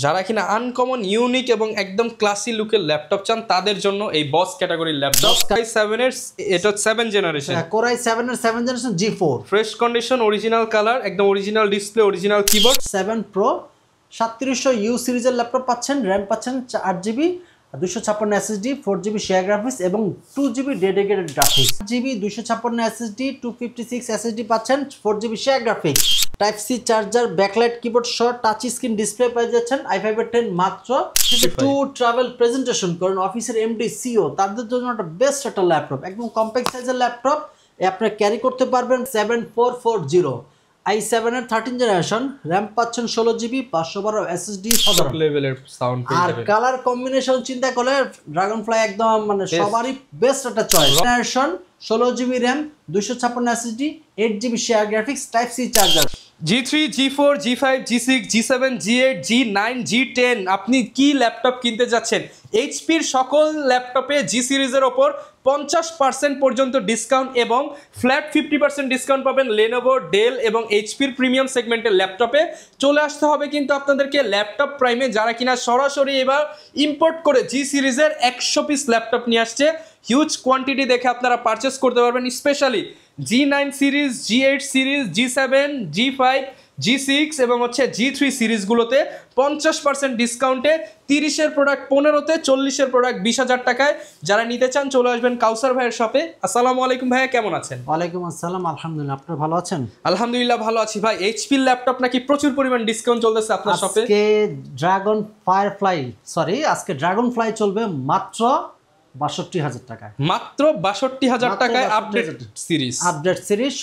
যারা কিনা uncommon unique এবং একদম ক্লাসি লুকের ল্যাপটপ চান তাদের জন্য এই বস ক্যাটাগরির ল্যাপটপ i7 এর এটা 7 জেনারেশন Core i7 এর 7 generation G4 fresh condition original colour একদম original display original keyboard 7 Pro 3700 U সিরিজের ল্যাপটপ পাচ্ছেন RAM পাচ্ছেন 8GB 256 SSD 4GB share graphics এবং 2GB dedicated graphics 8GB 256 SSD 256 SSD পাচ্ছেন 4GB share graphics type C charger backlight keyboard short touch screen display পেয়ে যাচ্ছেন i5 এর 10 মাত্র to travel presentation করেন অফিসের এমডি সিও তাদের জন্য একটা বেস্ট একটা ল্যাপটপ একদম কম্প্যাক্ট সাইজের ল্যাপটপ আপনি ক্যারি করতে পারবেন 7440 i7 এর 13 জেনারেশন RAM পাচ্ছেন 16GB 512 SSD সাধারণ লেভেলের সাউন্ড পেয়ে আর যাবেন কালার কম্বিনেশন চিন্তা করলে ড্রাগনফ্লাই একদম মানে সবারই বেস্ট একটা choice generation 16GB RAM 256 SSD 8GB share graphics type C charger G3 G4 G5 G6 G7 G8 G9 G10 আপনি কি ল্যাপটপ কিনতে যাচ্ছেন এইচপির সকল ল্যাপটপে জি সিরিজের ওপর 50% পর্যন্ত ডিসকাউন্ট এবং ফ্ল্যাট 50% ডিসকাউন্ট পাবেন লেনোভো ডেল এবং এইচপির প্রিমিয়াম সেগমেন্টের ল্যাপটপে চলে আসতে হবে কিন্তু আপনাদেরকে ল্যাপটপ প্রাইমে যারা কিনা সরাসরি এবার ইম্পোর্ট করে জি সিরিজের 100 পিস ল্যাপটপ নিয়ে আসছে হিউজ কোয়ান্টিটি দেখে আপনারা পারচেস করতে পারবেন specially G9 series G8 series G7 G5 G6 এবং হচ্ছে G3 সিরিজগুলোতে 50% ডিসকাউন্টে 30-এর প্রোডাক্ট 15-তে 40-এর প্রোডাক্ট 20,000 টাকায় যারা নিতে চান চলে আসবেন কাউসার ভাইয়ের শপে আসসালামু আলাইকুম ভাইয়া কেমন আছেন ওয়ালাইকুম আসসালাম আলহামদুলিল্লাহ আপনি ভালো আছেন আলহামদুলিল্লাহ ভালো আছি ভাই এইচপি ল্যাপটপ নাকি প্রচুর পরিমাণ ডিসকাউন্ট চলতেছে আপনার শপে আজকে ড্রাগনফ্লাই চলবে মাত্র 62,000 টাকায় মাত্র 62,000 টাকায় update series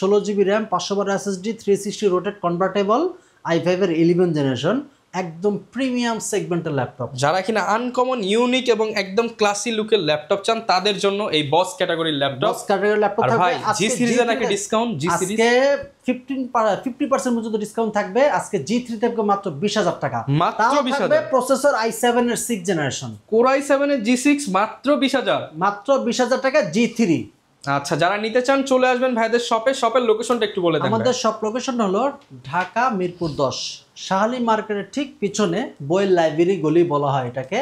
16GB RAM 512 SSD 360 rotate convertible i5 এর 11 জেনারেশন একদম প্রিমিয়াম সেগমেন্টের ল্যাপটপ যারা কিনা আনকমন ইউনিক এবং একদম ক্লাসি লুকের ল্যাপটপ চান তাদের জন্য এই বস ক্যাটাগরির ল্যাপটপ থাকবে ভাই জি সিরিজে নাকি ডিসকাউন্ট জি সিরিজ আজকে 50% পর্যন্ত ডিসকাউন্ট থাকবে আজকে G3 থেকে মাত্র 20,000 টাকা মাত্র 20,000 প্রসেসর i7 এর 6 জেনারেশন কোর i7 এর G6 মাত্র 20,000 মাত্র 20,000 টাকা G3 আচ্ছা যারা নিতে চান চলে আসবেন ভাইদের শপের লোকেশনটা একটু বলে দেন আমাদের শপ লোকেশন হলো ঢাকা মিরপুর 10 শাহালি মার্কেটের ঠিক পিছনে বইয়ের লাইব্রেরি গলি বলা হয় এটাকে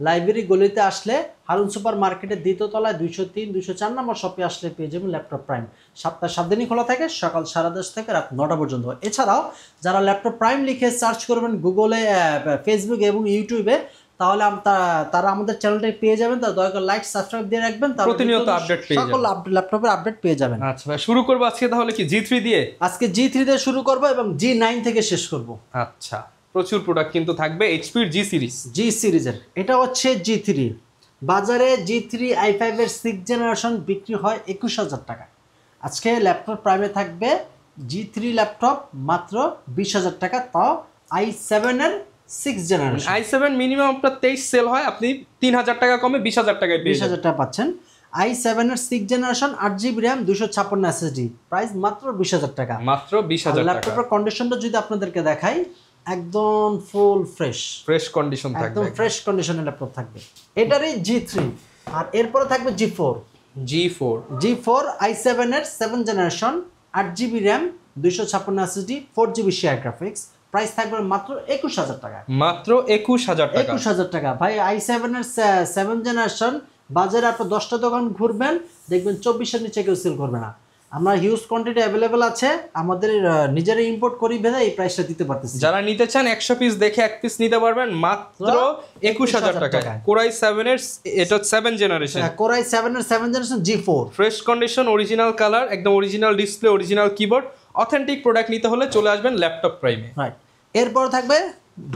লাইব্রেরি গলিতে আসলে হারুন সুপার মার্কেটের দ্বিতীয় তলায় 203 204 নম্বর শপে আসলে পেয়ে যাবেন ল্যাপটপ প্রাইম সপ্তাহে 7 দিনই খোলা থাকে সকাল 10:30 থেকে রাত 9টা পর্যন্ত এছাড়াও যারা ল্যাপটপ প্রাইম লিখে সার্চ করবেন গুগলে ফেসবুক এবং ইউটিউবে তাহলে তারা আমাদের চ্যানেলটাই পেয়ে যাবেন তারা দয়া করে লাইক সাবস্ক্রাইব দিয়ে রাখবেন তাহলে প্রতিনিয়ত আপডেট পেয়ে যাবেন সকল ল্যাপটপের আপডেট পেয়ে যাবেন আচ্ছা ভাই শুরু করব আজকে তাহলে কি G3 দিয়ে আজকে G3 দিয়ে শুরু করব এবং G9 থেকে শেষ করব আচ্ছা প্রচুর প্রোডাক্ট কিন্তু থাকবে এইচপি এর জি সিরিজের এটা হচ্ছে G3 বাজারে G3 i5 এর 6 জেনারেশন বিক্রি হয় 21,000 টাকা আজকে ল্যাপটপ প্রাইমে থাকবে G3 ল্যাপটপ মাত্র 20,000 টাকা তাও i7 এর 6 জেনারেশন i7 মিনিমাম আপনার 23 সেল হয় আপনি 3,000 টাকা কমে 20,000 টাকায় পেয়ে 20,000 টাকা পাচ্ছেন i7 এর 6 generation 8GB RAM 256 SSD price মাত্র 20,000 টাকা মাত্র 20,000 টাকা ল্যাপটপের কন্ডিশনটা যদি আপনাদেরকে দেখাই একদম ফুল ফ্রেশ কন্ডিশন থাকবে একদম ফ্রেশ কন্ডিশনের ল্যাপটপ থাকবে এটারই G3 আর এরপরে থাকবে G4 i7 এর 7 generation 8GB RAM 256 SSD 4GB share graphics price থাকবে মাত্র 21,000 টাকা মাত্র 21,000 টাকা ভাই i7 এর 7 জেনারেশন বাজারে আপনি 10টা দোকান ঘুরবেন দেখবেন 24-এর নিচে কেউ সেল করবে না আমরা হিউজ কোয়ান্টিটি अवेलेबल আছে আমাদের নিজেরাই ইম্পোর্ট করি ভেদা এই প্রাইসটা দিতে পারতেছি যারা নিতে চান 100 পিস দেখে এক পিস নিতে পারবেন মাত্র 21,000 টাকা কোর i7 এর এটা 7 জেনারেশন কোর i7 এর 7 generation G4 fresh condition original colour একদম original display original keyboard authentic product নিতে হলে চলে আসবেন ল্যাপটপ প্রাইমে রাইট এরপর থাকবে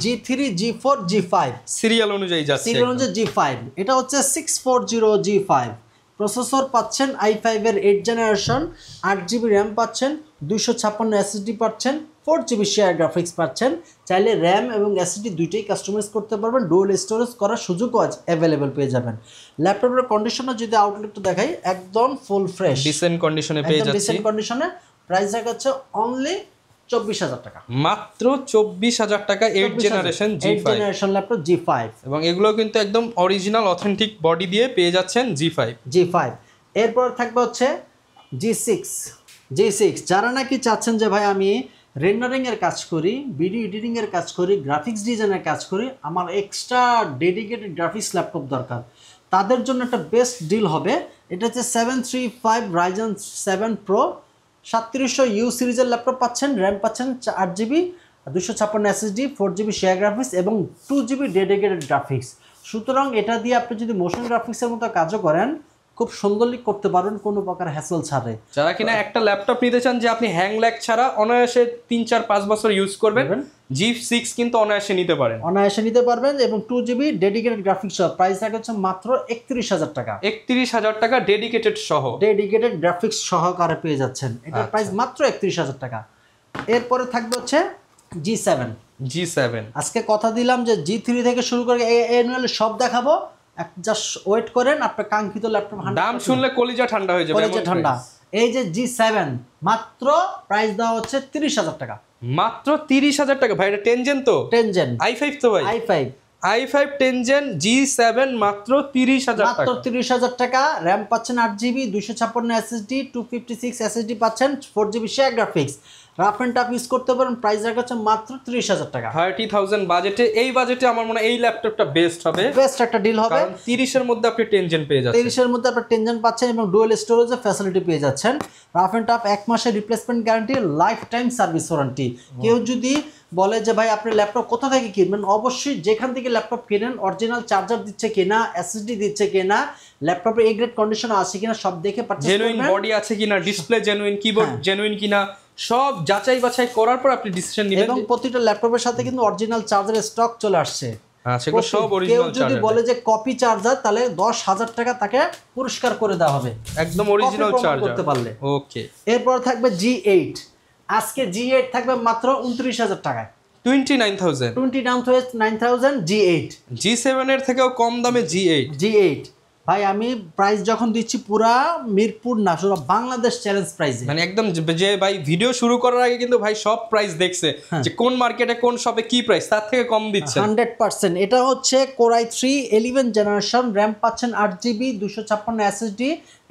G3 G4 G5 সিরিয়াল অনুযায়ী যাচ্ছে G5 এটা হচ্ছে 640 G5 প্রসেসর পাচ্ছেন i5 এর 8 জেনারেশন 8GB RAM পাচ্ছেন 256 SSD পাচ্ছেন 4GB শেয়ার গ্রাফিক্স পাচ্ছেন চাইলে RAM এবং SSD দুইটাই কাস্টমাইজ করতে পারবেন ডুয়াল স্টোরেজ করার সুযোগও আজ अवेलेबल পেয়ে যাবেন ল্যাপটপের কন্ডিশনটা যদি আউটলুকটা দেখাই একদম ফুল ফ্রেশ ডিসেন্ট কন্ডিশনে পেয়ে যাচ্ছে ডিসেন্ট কন্ডিশনে প্রাইস হচ্ছে অনলি 24,000 টাকা মাত্র 24,000 টাকা 8 জেনারেশন ল্যাপটপ G5 এবং এগুলো কিন্তু একদম অরিজিনাল অথেন্টিক বডি দিয়ে পেয়ে যাচ্ছেন G5 এরপর থাকবে হচ্ছে G6 যারা নাকি চাচ্ছেন যে ভাই আমি রেন্ডারিং এর কাজ করি, ভিডিও এডিটিং এর কাজ করি, গ্রাফিক্স ডিজাইনের কাজ করি, আমার এক্সট্রা ডেডিকেটেড গ্রাফিক্স ল্যাপটপ দরকার, তাদের জন্য একটা বেস্ট ডিল হবে। এটা হচ্ছে 735 Ryzen 7 Pro 3700U সিরিজের ল্যাপটপ পাচ্ছেন, র্যাম পাচ্ছেন 8GB, 256 SSD, 4GB share graphics এবং 2GB ডেডিকেটেড গ্রাফিক্স। সুতরাং এটা দিয়ে আপনি যদি মোশন গ্রাফিক্সের মতো কাজও করেন খুব সুন্দরলি করতে পারবেন কোনো প্রকার হ্যাসেল ছাড়াই। যারা কিনা একটা ল্যাপটপ নিতে চান যে আপনি হ্যাং ল্যাগ ছাড়া অনায়াসে 3-4-5 বছর ইউজ করবেন, G6 কিন্তু অনায়াসে নিতে পারেন, অনায়াসে নিতে পারবেন এবং 2GB ডেডিকেটেড গ্রাফিক্স সহ। প্রাইস থাকে হচ্ছে মাত্র 31,000 টাকা। 31,000 টাকা ডেডিকেটেড সহ, ডেডিকেটেড গ্রাফিক্স সহকারে পেয়ে যাচ্ছেন। এটার প্রাইস মাত্র 31,000 টাকা। এরপরে থাকবে হচ্ছে G7। আজকে কথা দিলাম যে G3 থেকে শুরু করে অ্যানুয়ালি সব দেখাবো, জাস্ট ওয়েট করেন, আপনার কাঙ্ক্ষিত ল্যাপটপ দাম শুনলে কলিজা ঠান্ডা হয়ে যাবে, কলিজা ঠান্ডা। এই যে G7 মাত্র প্রাইস দেওয়া হচ্ছে 30,000 টাকা, মাত্র 30,000 টাকা। ভাই এটা 10 জেন তো, 10 জেন i5 তো ভাই, i5 10 জেন G7 মাত্র 30,000 টাকা, মাত্র 30,000 টাকা। র্যাম পাচ্ছেন 8GB, 256 SSD, 256 SSD পাচ্ছেন, 4GB share graphics, rough and tough use করতে পারেন। প্রাইস রাখা হচ্ছে মাত্র 30,000 টাকা। 30,000 বাজেটে, এই বাজেটে আমার মনে হয় এই ল্যাপটপটা বেস্ট হবে, বেস্ট একটা ডিল হবে। কারণ 30 এর মধ্যে আপনি 10 জেন পেয়ে যাচ্ছেন, 30 এর মধ্যে আপনি 10 জেন পাচ্ছেন এবং ডুয়াল স্টোরেজের ফ্যাসিলিটি পেয়ে যাচ্ছেন। রাফ এন্ড টাফ 1 মাসের replacement guarantee, life time service warranty. কেউ যদি বলে যে ভাই আপনি ল্যাপটপ কোথা থেকে কিনবেন, অবশ্যই যেখান থেকে ল্যাপটপ কিনেন অরিজিনাল চার্জার দিচ্ছে কিনা, এসএসডি দিচ্ছে কিনা, ল্যাপটপের এ গ্রেড কন্ডিশন আছে কিনা সব দেখে পারচেজ করবেন, জেনুইন বডি আছে কিনা, ডিসপ্লে জেনুইন, কিবোর্ড জেনুইন কিনা, সব যাচাই বাছাই করার পর আপনি ডিসিশন নেবেন। এবং প্রতিটা ল্যাপটপের সাথে কিন্তু অরিজিনাল চার্জারের স্টক চলে আসছে। সেগুলো সব অরিজিনাল চার্জার। কেউ যদি বলে যে কপি চার্জার, তাহলে 10,000 টাকা তাকে পুরস্কার করে দেওয়া হবে একদম অরিজিনাল চার্জার করতে পারলে। ওকে। এরপর থাকবে G8। আজকে G8 থাকবে মাত্র 29,000 টাকায়, 29,000 G8। G7 এর থেকেও কম দামে G8। ভাই আমি প্রাইস যখন দিচ্ছি পুরা মিরপুর না, শুধু বাংলাদেশ চ্যালেঞ্জ প্রাইসে, মানে একদম যে ভাই ভিডিও শুরু করার আগে কিন্তু ভাই সব প্রাইস দেখছে যে কোন মার্কেটে কোন শপে কি প্রাইস, তার থেকে কম দিচ্ছে 100%। এটা হচ্ছে Core i3 11 জেনারেশন, র্যাম পাচ্ছেন 8GB, 256 SSD,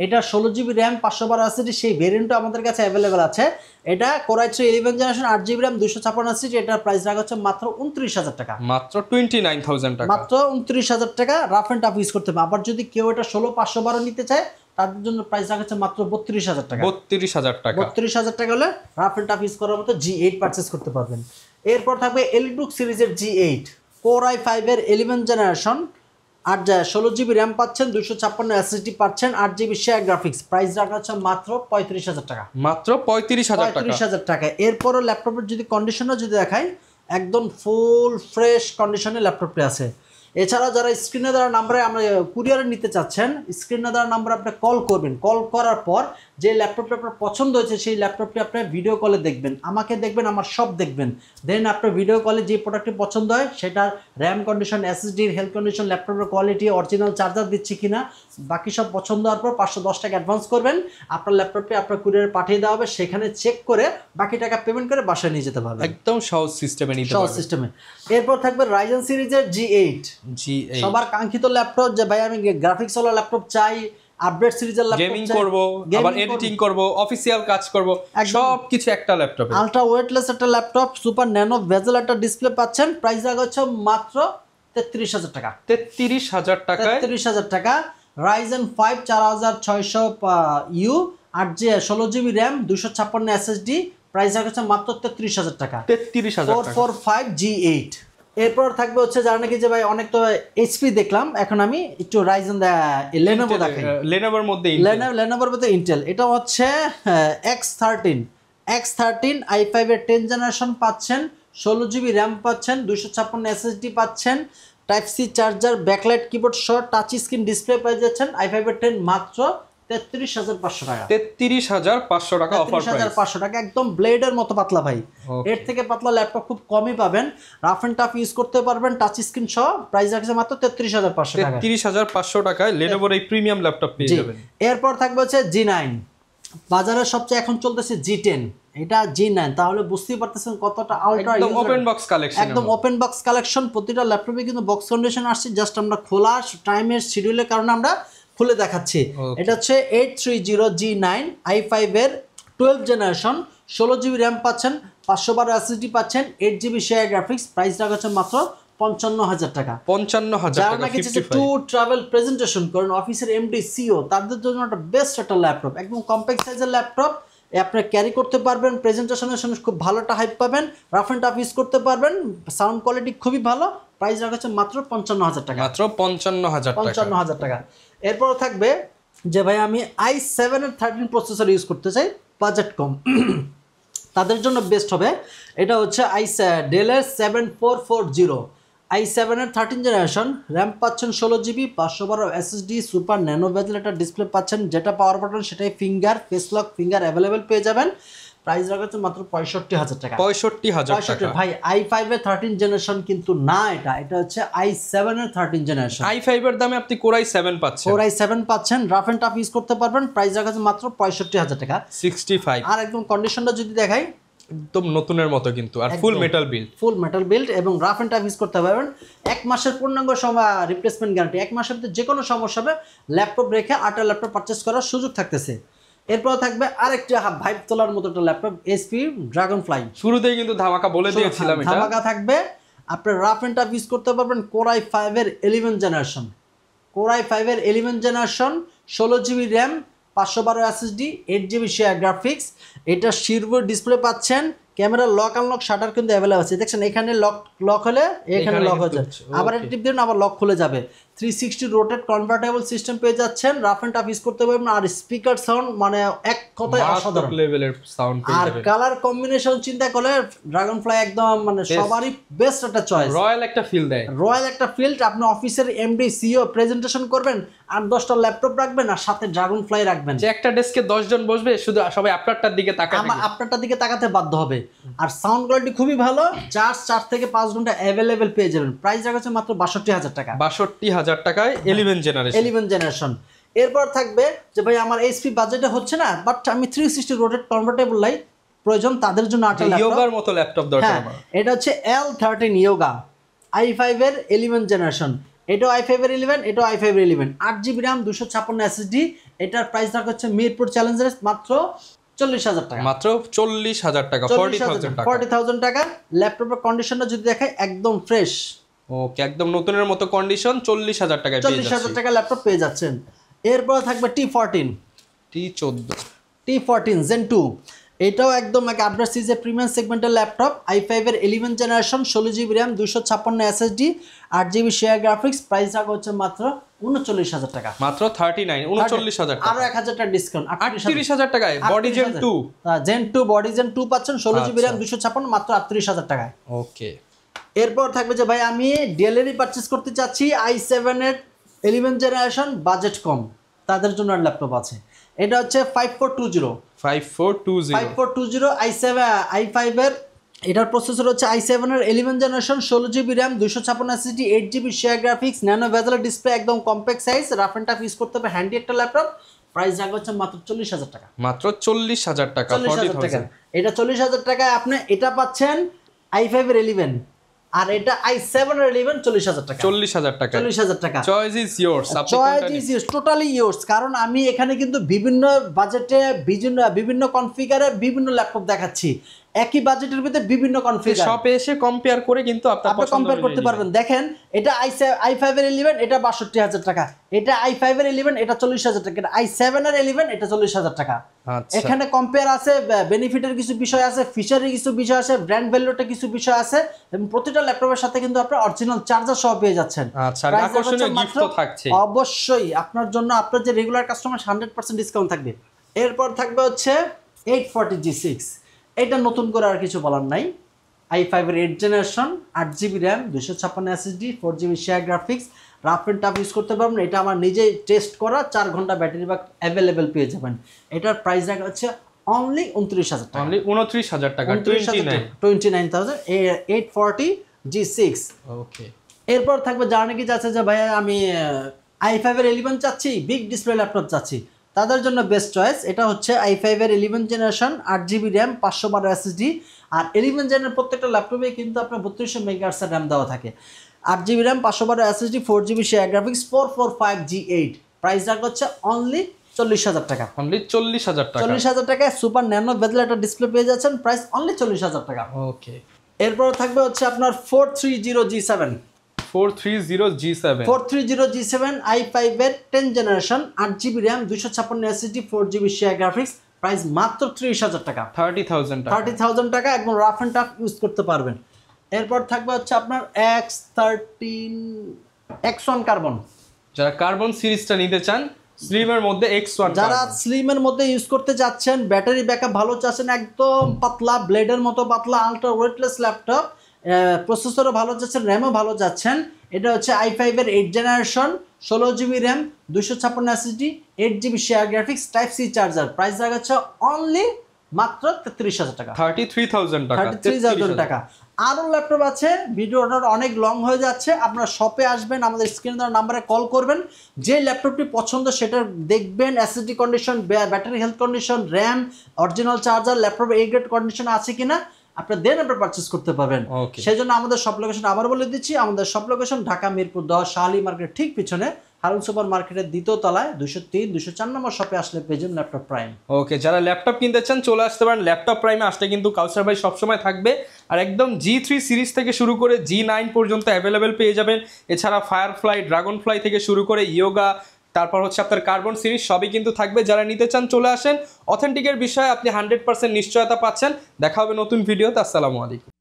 এটা 16GB র্যাম, 512 SSD, সেই ভেরিয়েন্টও আমাদের কাছে অ্যাভেলেবেল আছে। এটা Core i3 11 generation, 8GB RAM, 256 SSD, এটার প্রাইস রাখা হচ্ছে মাত্র 29,000 টাকা, মাত্র 29,000 টাকা, মাত্র 29,000 টাকা। রাফ এন্ড টাফ ইউজ করতে হবে। আবার যদি কেউ এটা 16/512 নিতে চায় তাদের জন্য প্রাইস রাখা হচ্ছে মাত্র 32,000 টাকা, 32,000 টাকা। 32,000 টাকা হলে রাফ এন্ড টাফ ইউজ করার মতো G8 পারচেজ করতে পারবেন। এরপর থাকবে এলিটবুক সিরিজের G8, Core i5 এর 11 জেনারেশন, 16GB র্যাম পাচ্ছেন, 256 SSD পাচ্ছেন, 8GB শেয়ার গ্রাফিক্স, প্রাইস রাখা হচ্ছে মাত্র 35,000 টাকা, মাত্র 35,000 টাকা। এরপরও ল্যাপটপের যদি কন্ডিশনও যদি দেখাই, একদম ফুল ফ্রেশ কন্ডিশনে ল্যাপটপটি আছে। এছাড়া যারা স্ক্রিনে দেওয়া নাম্বারে আমরা কুরিয়ারে নিতে চাচ্ছেন, স্ক্রিনে দেওয়া নাম্বারে আপনি কল করবেন, কল করার পর যে ল্যাপটপটা আপনার পছন্দ হয়েছে সেই ল্যাপটপটি আপনি ভিডিও কলে দেখবেন, আমাকে দেখবেন, আমার সব দেখবেন, দেন আপনার ভিডিও কলে যে প্রোডাক্টটি পছন্দ হয় সেটার র্যাম কন্ডিশন, এসএসডির হেলথ কন্ডিশন, ল্যাপটপের কোয়ালিটি, অরিজিনাল চার্জার দিচ্ছি কিনা, বাকি সব পছন্দ হওয়ার পর 510 টাকা অ্যাডভান্স করবেন, আপনার ল্যাপটপটি আপনার কুরিয়ারে পাঠিয়ে দেওয়া হবে, সেখানে চেক করে বাকি টাকা পেমেন্ট করে বাসায় নিয়ে যেতে পারবেন, একদম সহজ সিস্টেমে নিতে পারবেন, সহজ সিস্টেমে। এরপর থাকবে Ryzen সিরিজের G8, সবার কাঙ্ক্ষিত ল্যাপটপ, যে ভাই আমি গ্রাফিক্স ওয়ালা ল্যাপটপ চাই, আপডেট সিরিজের ল্যাপটপ, গেমিং করব, আবার এডিটিং করব, অফিসিয়াল কাজ করব, সবকিছু একটা ল্যাপটপে। আলট্রা ওয়েটলেস একটা ল্যাপটপ, সুপার ন্যানো বেজেল একটা ডিসপ্লে পাচ্ছেন, প্রাইস রাখা হচ্ছে মাত্র 33,000 টাকা, 33,000 টাকায়, 33,000 টাকা। Ryzen 5 4600U, 16GB RAM, 256 SSD, price রাখা হচ্ছে মাত্র 33,000 টাকা, 33,000 টাকা, 445 G8। এরপর থাকবে হচ্ছে যারা নাকি যে ভাই অনেক তো এইচপি দেখলাম, এখন আমি একটু Ryzen লেনোভো দেখাই, লেনোভোর মধ্যে ইন্টেল। এটা হচ্ছে X13 i5 এর 10 জেনারেশন পাচ্ছেন, 16GB র্যাম পাচ্ছেন, 256 SSD পাচ্ছেন, type C charger, backlight keyboard সহ টাচ স্ক্রিন ডিসপ্লে পেয়ে যাচ্ছেন। i5 এর 10 মাত্র 33,500 টাকা, 33,500 টাকা অফার প্রাইস, 33,500 টাকা, একদম ব্লেডের মতো পাতলা ভাই। এর থেকে পাতলা ল্যাপটপ খুব কমই পাবেন, রাফ এন্ড টাফ ইউজ করতে পারবেন, টাচ স্ক্রিন সহ, প্রাইস রাখছে মাত্র 33,500 টাকা, 33,500 টাকায় লেনোভোর এই প্রিমিয়াম ল্যাপটপ পেয়ে যাবেন। এরপর থাকবে হচ্ছে G9, বাজারে সবচেয়ে এখন চলতেছে G10, এটা G9, তাহলে বুঝতেই পারতেছেন কতটা আলট্রা, একদম ওপেন বক্স কালেকশন, একদম ওপেন বক্স কালেকশন। প্রতিটা ল্যাপটপে কিন্তু বক্স কন্ডিশন আসছে, জাস্ট আমরা খোলা টাইমের শিডিউলের কারণে আমরা খুলে দেখাচ্ছি। এটা হচ্ছে 830 G9 i5 এর 12 জেনারেশন, 16GB র্যাম পাচ্ছেন, 512 এসএসডি পাচ্ছেন, 8GB শেয়ার গ্রাফিক্স, প্রাইস রাখা হচ্ছে মাত্র 55,000 টাকা। 55,000 যারা টাকা নাকি টু ট্রাভেল প্রেজেন্টেশন করেন, অফিসের এমডি সিও, তাদের জন্য একটা বেস্ট একটা ল্যাপটপ, একদম কম্প্যাক্ট সাইজের ল্যাপটপ, আপনি ক্যারি করতে পারবেন, প্রেজেন্টেশনের সময় খুব ভালো একটা হাইপ পাবেন, রাফ অ্যান্ড টাফ ইউজ করতে পারবেন, সাউন্ড কোয়ালিটি খুবই ভালো, প্রাইস রাখা হচ্ছে মাত্র 55,000 টাকা। মাত্র 55,000 টাকা। এরপর থাকবে যে ভাই আমি i7 এর 13 প্রসেসর ইউজ করতে চাই, বাজেট কম, তাদের জন্য বেস্ট হবে এটা হচ্ছে ডেলের 7440 i7 এর 13 জেনারেশন, র্যাম পাচ্ছেন 16GB, 512 এসএসডি, সুপার ন্যানো বেজেল একটা ডিসপ্লে পাচ্ছেন, যেটা পাওয়ার বাটন সেটাই finger, face lock finger available পেয়ে যাবেন, প্রাইস রাখা হচ্ছে মাত্র 65,000 টাকা। 65,000 টাকা ভাই i5 এর 13 জেনারেশন কিন্তু না, এটা হচ্ছে i7 এর 13 জেনারেশন। i5 এর দামে আপনি Core i7 পাচ্ছেন, Core i7 পাচ্ছেন, রাফ এন্ড টাফ ইউজ করতে পারবেন, প্রাইস রাখা আছে মাত্র 65,000 টাকা। 65। আর একদম কন্ডিশনটা যদি দেখাই একদম নতুনের মতো কিন্তু, আর ফুল মেটাল বিল্ড এবং রাফ এন্ড টাফ ইউজ করতে পারবেন। 1 মাসের পূর্ণাঙ্গ সময় রিপ্লেসমেন্ট গ্যারান্টি, 1 মাসের ভিতরে যে কোনো সমস্যা হবে ল্যাপটপ রেখে আরেকটা ল্যাপটপ পারচেজ করার সুযোগ থাকতেছে। এরপর থাকবে আরেকটা ভাইব তোলার মতো একটা ল্যাপটপ, HP ড্রাগনফ্লাই। শুরুতেই কিন্তু ধামাকা বলে দিয়েছিলাম, এটা ধামাকা থাকবে, আপনার রাফ এন্ড টাফ ইউজ করতে পারবেন। Core i5 এর 11 জেনারেশন, Core i5 এর 11 generation, 16GB RAM, 512 SSD, 8GB share graphics, এটা শিরভুর ডিসপ্লে পাচ্ছেন, ক্যামেরা লক আনলক শাটার কিন্তু অ্যাভেলেবল আছে, দেখছেন এখানে লক হলে এখানে লক হয়ে যায়, আবার এটা টিপ দিন আবার লক খুলে যাবে। 360 রোটেট কনভার্টেবল সিস্টেম পেয়ে যাচ্ছেন, রাফ এন্ড টাফ ইউজ করতে পারবেন। আর স্পিকার সাউন্ড মানে এক কথায় অসাধারণ লেভেলের সাউন্ড পেয়ে যাবেন। আর কালার কম্বিনেশন চিন্তা করলে ড্রাগনফ্লাই একদম মানে সবারই বেস্ট একটা চয়েস, রয়্যাল একটা ফিল দেয়, রয়্যাল একটা ফিল্ড। আপনি অফিসের এমডি সিইও প্রেজেন্টেশন করবেন, আর 10টা ল্যাপটপ রাখবেন আর সাথে ড্রাগনফ্লাই রাখবেন, যে একটা ডেস্কে 10 জন বসবে, শুধু সবাই আপনারটার দিকে তাকাবে, আপনারটার দিকে তাকাতে বাধ্য হবে। আর সাউন্ড কোয়ালিটি খুবই ভালো, 4 থেকে 5 ঘন্টা অ্যাভেলেবেল পেয়ে যাবেন, প্রাইস রাখা হচ্ছে মাত্র 62,000 টাকা। 62,000 টাকায় 11 জেনারেশন। এরপর থাকবে যে ভাই আমার এইচপি বাজেটে হচ্ছে না, বাট আমি 360 রোটেট কনভার্টেবল লাই প্রয়োজন, তাদের জন্য একটা ইয়োগার মতো ল্যাপটপ দরকার আমার। এটা হচ্ছে L13 ইয়োগা, i5 এর 11 জেনারেশন, এটাও i5 এর 11, এটাও i5 এর 11, 8GB র্যাম, 256 এসএসডি, এটার প্রাইস রাখা হচ্ছে মিরপুর চ্যালেঞ্জার মাত্র 40,000 টাকা। মাত্র 40,000 টাকা, 40,000 টাকা। ল্যাপটপের কন্ডিশনটা যদি দেখাই একদম ফ্রেশ, ওকে, একদম নতুনের মতো কন্ডিশন, 40,000 টাকায় পেয়ে যাচ্ছেন, 40,000 টাকা ল্যাপটপ পেয়ে যাচ্ছেন। এরপর থাকবে T14 Zen 2, এটাও একদম এক আপডেট সিরিজের প্রিমিয়াম সেগমেন্টের ল্যাপটপ, i5 এর 11 generation, 16GB RAM, 256 SSD, 8GB share graphics, price রাখা হচ্ছে মাত্র 39,000 টাকা। মাত্র 39,39,000 টাকা, আরো 1,000 টাকা ডিসকাউন্ট, 38,000 টাকায় বডি Zen 2 বডি Zen 2 পাচ্ছেন, 16GB র্যাম, 256, মাত্র 38,000 টাকায়। ওকে। এরপর থাকবে যে ভাই আমি ডেলেরই পারচেজ করতে চাচ্ছি, i7 এর 11 জেনারেশন, বাজেট কম, তাদের জন্য ল্যাপটপ আছে, এটা হচ্ছে 5420 i5 এর, এটার প্রসেসর হচ্ছে i7 এর 11 generation, 16GB RAM, 256 SSD, 8GB share graphics, nano bezel display, একদম compact size, rough and tough use করতে হবে, হ্যান্ডি একটা ল্যাপটপ, প্রাইস রাখা হচ্ছে মাত্র 40,000 টাকা। মাত্র 40,000 টাকা, 40,000 টাকা। এটা 40,000 টাকায় আপনি এটা পাচ্ছেন i5 এর 11, আর এটা i7 এর 11, 40,000 টাকা। 40,000 টাকা, 40,000 টাকা। Choice is years, choice is years, totally years. কারণ আমি এখানে কিন্তু বিভিন্ন বাজেটে বিভিন্ন কনফিগারে বিভিন্ন ল্যাপটপ দেখাচ্ছি, একই বাজেটের ভিতরে বিভিন্ন কনফিগার, শপে এসে কম্পেয়ার করে কিন্তু আপনি কম্পেয়ার করতে পারবেন। দেখেন এটা i5 এর 11, এটা 62,000 টাকা, এটা i5 এর 11, এটা 40,000 টাকা, এটা i7 এর 11, এটা 40,000 টাকা। এখানে কম্পেয়ার আছে, বেনিফিটের কিছু বিষয় আছে, ফিচারের কিছু বিষয় আছে, ব্র্যান্ড ভ্যালুটা কিছু বিষয় আছে, এবং প্রতিটা ল্যাপটপের সাথে কিন্তু আপনি অরিজিনাল চার্জার সহ পেয়ে যাচ্ছেন। আচ্ছা, আকর্ষণীয় গিফট তো থাকছে অবশ্যই আপনার জন্য, আপনার যে রেগুলার কাস্টমার 100% ডিসকাউন্ট থাকবে। এরপর থাকবে হচ্ছে 840 G6, এটা নতুন করে আর কিছু বলার নাই, i5 এর 8 generation, 8GB RAM, 256 SSD, 4GB share graphics, rough and tough use করতে পারবেন। এটা আমার নিজেই টেস্ট করা, 4 ঘন্টা ব্যাটারি ব্যাক অ্যাভেলেবেল পেয়ে যাবেন। এটার প্রাইস রাখা হচ্ছে অনলি 29,000 টাকা, অনলি 29,000 টাকা, 29,000 840 G6। ওকে। এরপর থাকবে যারা নাকি চাচ্ছে যে ভাই আমি i5 এর 11 চাচ্ছি, বিগ ডিসপ্লে ল্যাপটপ চাচ্ছি, তাদের জন্য বেস্ট চয়েস। এটা হচ্ছে i5 এর 11 জেনারেশন, 8GB র্যাম, 512 এসএসডি, আর 11 জেনারের প্রত্যেকটা ল্যাপটপে কিন্তু আপনার 3200 মেগাহার্টজের র্যাম দেওয়া থাকে, 8GB RAM, 512 SSD, 4GB share graphics, 445 G8, price রাখা হচ্ছে অনলি 40,000 টাকা। অনলি 40,000 টাকা। 40,000 টাকায় সুপার ন্যানো বেজেল একটা ডিসপ্লে পেয়ে যাচ্ছেন, প্রাইস অনলি 40,000 টাকা। ওকে। এরপর থাকবে হচ্ছে আপনার 430G7 430G7 i5 এর 10 generation 8GB RAM 256 SSD 4GB share graphics, price মাত্র 30,000 টাকা। 30,000 টাকা। 30,000 টাকা একদম রাফ এন্ড টাফ ইউজ করতে পারবেন। এরপর থাকবে হচ্ছে আপনার X13 X1 কার্বন। যারা কার্বন সিরিজটা নিতে চান স্লিমের মধ্যে X1, যারা স্লিমের মধ্যে ইউজ করতে যাচ্ছেন, ব্যাটারি ব্যাকআপ ভালো চাচ্ছেন, একদম পাতলা ব্লেডের মতো পাতলা আলট্রা ওয়েটলেস ল্যাপটপ, প্রসেসরও ভালো যাচ্ছেন, র্যামও ভালো যাচ্ছেন। এটা হচ্ছে i5 এর 8 generation 16GB RAM 256 SSD 8GB share graphics type C charger, price রাখছে অনলি মাত্র 33,000 টাকা। 33,000 টাকা। 33,000 টাকা। আরও ল্যাপটপ আছে, ভিডিওটা অনেক লং হয়ে যাচ্ছে, আপনার শপে আসবেন, আমাদের স্ক্রিনে দেওয়া নাম্বারে কল করবেন, যে ল্যাপটপটি পছন্দ সেটা দেখবেন, SSD condition, battery health condition, RAM, original charger, laptop A grade condition আছে কিনা আপনার দেন আপনার পারচেস করতে পারবেন। সেই জন্য আমাদের সব লোকেশন আবার বলে দিচ্ছি, আমাদের সব লোকেশন ঢাকা মিরপুর 10 শাহালি মার্কেট ঠিক পিছনে হারুন সুপার মার্কেটের দ্বিতীয় তলায় 203 204 নম্বর শপে আসলে পেয়ে যাবেন ল্যাপটপ প্রাইম। ওকে, যারা ল্যাপটপ কিনতে চান চলে আসতে পারেন ল্যাপটপ প্রাইমে, আসলে কিন্তু কাউসার ভাই সবসময় থাকবে। আর একদম G3 সিরিজ থেকে শুরু করে G9 পর্যন্ত অ্যাভেলেবেল পেয়ে যাবেন। এছাড়া ফায়ারফ্লাই, ড্রাগন ফ্লাই থেকে শুরু করে ইয়োগা, তারপর হচ্ছে আপনার কার্বন সিরিজ সবই কিন্তু থাকবে। যারা নিতে চান চলে আসেন, অথেন্টিকের বিষয়ে আপনি 100% নিশ্চয়তা পাচ্ছেন। দেখা হবে নতুন ভিডিওতে। আসসালামু আলাইকুম।